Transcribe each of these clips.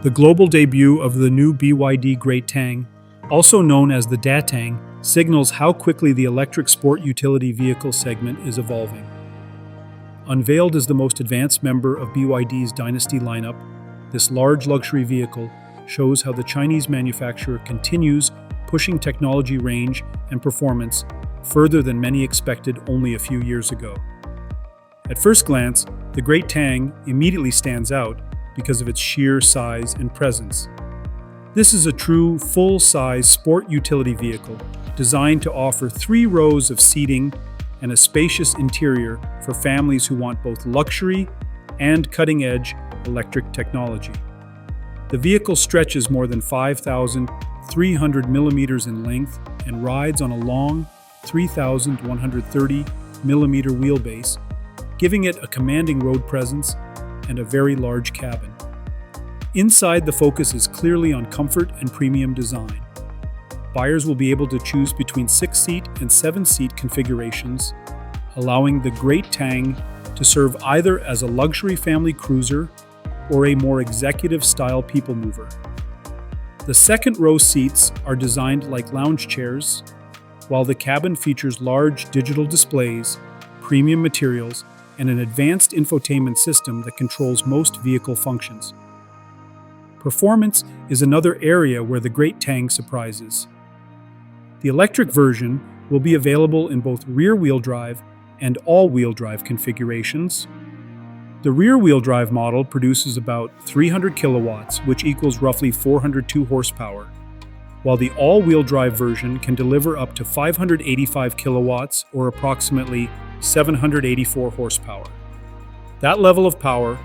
The global debut of the new BYD Great Tang, also known as the Datang, signals how quickly the electric sport utility vehicle segment is evolving. Unveiled as the most advanced member of BYD's Dynasty lineup, this large luxury vehicle shows how the Chinese manufacturer continues pushing technology range and performance further than many expected only a few years ago. At first glance, the Great Tang immediately stands out because of its sheer size and presence. This is a true full-size sport utility vehicle designed to offer 3 rows of seating and a spacious interior for families who want both luxury and cutting-edge electric technology. The vehicle stretches more than 5,300 millimeters in length and rides on a long 3,130 millimeter wheelbase, giving it a commanding road presence and a very large cabin. Inside, the focus is clearly on comfort and premium design. Buyers will be able to choose between 6-seat and 7-seat configurations, allowing the Great Tang to serve either as a luxury family cruiser or a more executive-style people mover. The second-row seats are designed like lounge chairs, while the cabin features large digital displays, premium materials, and an advanced infotainment system that controls most vehicle functions. Performance is another area where the Great Tang surprises. The electric version will be available in both rear-wheel drive and all-wheel drive configurations. The rear-wheel drive model produces about 300 kilowatts, which equals roughly 402 horsepower, while the all-wheel drive version can deliver up to 585 kilowatts or approximately 784 horsepower. That level of power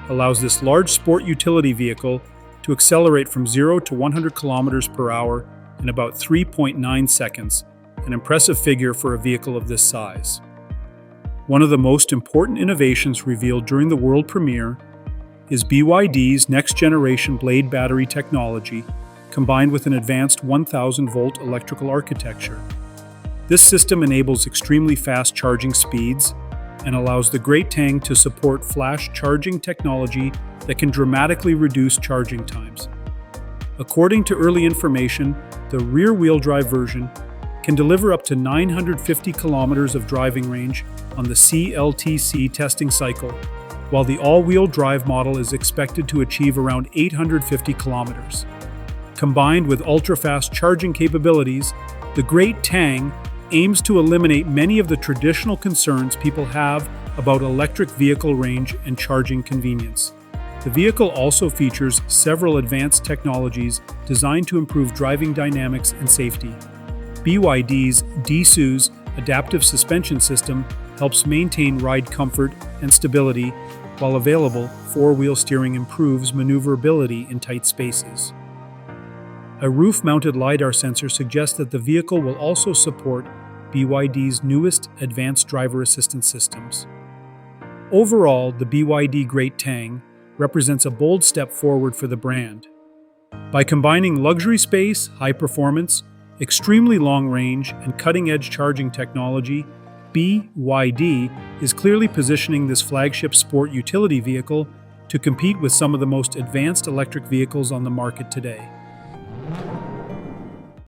allows this large sport utility vehicle to accelerate from 0 to 100 kilometers per hour in about 3.9 seconds, an impressive figure for a vehicle of this size. One of the most important innovations revealed during the world premiere is BYD's next-generation blade battery technology, combined with an advanced 1,000-volt electrical architecture. This system enables extremely fast charging speeds and allows the Great Tang to support flash charging technology that can dramatically reduce charging times. According to early information, the rear-wheel drive version can deliver up to 950 kilometers of driving range on the CLTC testing cycle, while the all-wheel drive model is expected to achieve around 850 kilometers. Combined with ultra-fast charging capabilities, the Great Tang aims to eliminate many of the traditional concerns people have about electric vehicle range and charging convenience. The vehicle also features several advanced technologies designed to improve driving dynamics and safety. BYD's DSU's adaptive suspension system helps maintain ride comfort and stability, while available, 4-wheel steering improves maneuverability in tight spaces. A roof-mounted LiDAR sensor suggests that the vehicle will also support BYD's newest advanced driver assistance systems. Overall, the BYD Great Tang represents a bold step forward for the brand. By combining luxury space, high performance, extremely long range, and cutting-edge charging technology, BYD is clearly positioning this flagship sport utility vehicle to compete with some of the most advanced electric vehicles on the market today.